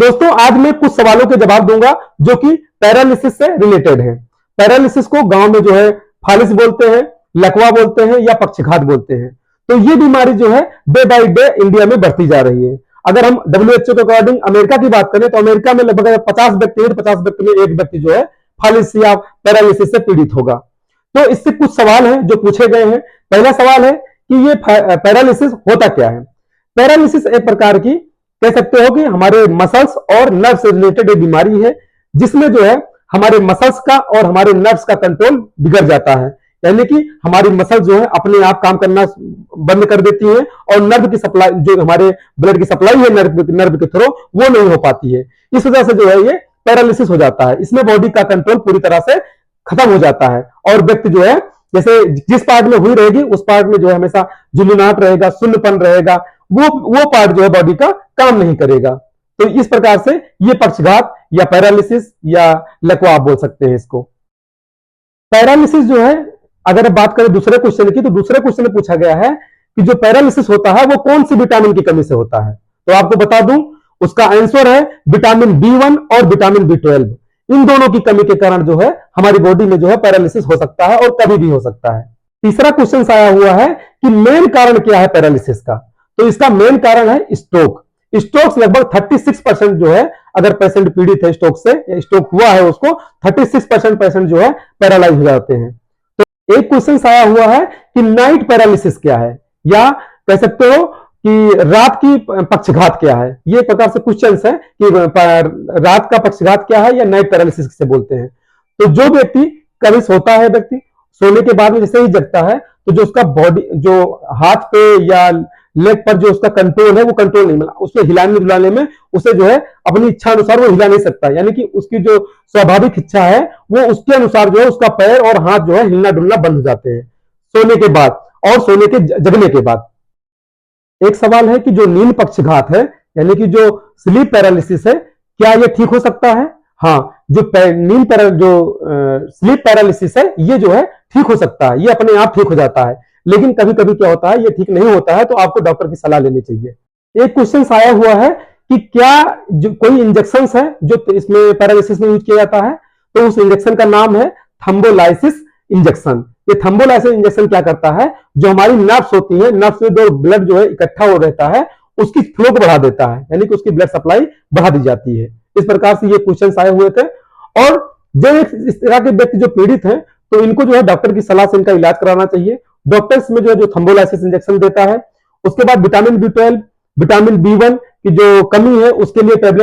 दोस्तों आज मैं कुछ सवालों के जवाब दूंगा जो कि पैरालिसिस से रिलेटेड है। पैरालिसिस को गांव में जो है फालिस बोलते हैं, लकवा बोलते हैं या पक्षघात बोलते हैं। तो ये बीमारी जो है डे बाय डे इंडिया में बढ़ती जा रही है। अगर हम WHO के अकॉर्डिंग अमेरिका की बात करें तो अमेरिका में लगभग 50 व्यक्ति है, 50 व्यक्ति में एक व्यक्ति जो है फालिस या पैरालिसिस से पीड़ित होगा। तो इससे कुछ सवाल हैं जो पूछे गए हैं। पहला सवाल है कि ये पैरालिसिस होता क्या है। पैरालिसिस एक प्रकार की कह सकते हो कि हमारे मसल्स और नर्व से रिलेटेड एक बीमारी है, जिसमें जो है हमारे मसल्स का और हमारे नर्व्स का कंट्रोल बिगड़ जाता है। यानी कि हमारी मसल जो है अपने आप काम करना बंद कर देती है और नर्व की सप्लाई, जो हमारे ब्लड की सप्लाई है नर्व के थ्रू, वो नहीं हो पाती है। इस वजह से जो है ये पैरालिसिस हो जाता है। इसमें बॉडी का कंट्रोल पूरी तरह से खत्म हो जाता है और व्यक्ति जो है जैसे जिस पार्ट में हुई रहेगी उस पार्ट में जो है हमेशा झुंझुनाहट रहेगा, शून्यपन रहेगा, वो पार्ट जो है बॉडी का काम नहीं करेगा। तो इस प्रकार से ये पक्षघात या पैरालिसिस या लकवा आप बोल सकते हैं इसको। पैरालिसिस जो है, अगर बात करें दूसरे क्वेश्चन की, तो दूसरे क्वेश्चन में पूछा गया है कि जो पैरालिसिस होता है वो कौन सी विटामिन की कमी से होता है। तो आपको बता दूं, उसका आंसर है विटामिन B1 और विटामिन B12। इन दोनों की कमी के कारण जो है हमारी बॉडी में जो है पैरालिसिस हो सकता है और कभी भी हो सकता है। तीसरा क्वेश्चन आया हुआ है कि मेन कारण क्या है पैरालिसिस का। तो इसका मेन कारण है स्ट्रोक। स्ट्रोक लगभग 36% जो है, अगर पेशेंट पीड़ित है स्ट्रोक से, स्ट्रोक हुआ है उसको, 36% पेशेंट जो है पैरालाइज हो जाते हैं। तो एक क्वेश्चन आया हुआ है कि नाइट पैरालिसिस क्या है, या कह सकते हो कि रात की पक्षघात क्या है। ये प्रकार से क्वेश्चन है कि रात का पक्षघात क्या है या नाइट पैरालिसिस किसे बोलते हैं। तो जो व्यक्ति कभी सोता है, व्यक्ति सोने के बाद में जैसे ही जगता है, तो जो उसका बॉडी, जो हाथ पे या लेग पर जो उसका कंट्रोल है वो कंट्रोल नहीं मिला, उसको हिलाने डुलाने में उसे जो है अपनी इच्छा अनुसार वो हिला नहीं सकता। यानी कि उसकी जो स्वाभाविक इच्छा है वो उसके अनुसार जो है उसका पैर और हाथ जो है हिलना डुलना बंद हो जाते हैं सोने के बाद और सोने के जगने के बाद। एक सवाल है कि जो नींद पक्षघात है यानी कि जो स्लीप पैरालिसिस है, क्या ये ठीक हो सकता है। हाँ, जो स्लीप पैरालिसिस है ये जो है ठीक हो सकता है, ये अपने आप ठीक हो जाता है। लेकिन कभी कभी क्या होता है, ये ठीक नहीं होता है, तो आपको डॉक्टर की सलाह लेनी चाहिए। एक क्वेश्चन आया हुआ है कि क्या जो कोई इंजेक्शन है जो इसमें पैरालिसिस में यूज किया जाता है। तो उस इंजेक्शन का नाम है थ्रोम्बोलाइसिस इंजेक्शन। ये थ्रोम्बोलाइसिस इंजेक्शन क्या करता है, जो हमारी नर्व्स होती है, नर्व्स में जो ब्लड जो है इकट्ठा हो रहता है उसकी फ्लो को बढ़ा देता है, यानी कि उसकी ब्लड सप्लाई बढ़ा दी जाती है। इस प्रकार से ये क्वेश्चन आए हुए थे। और जब इस तरह के व्यक्ति जो पीड़ित हैं, तो इनको जो है डॉक्टर की सलाह से इनका इलाज कराना चाहिए। डॉक्टर्स में जो थ्रोम्बोलाइसिस इंजेक्शन देता है। उसके बाद विटामिन B12, विटामिन B1 की जो कमी है उसके लिए टेबलेट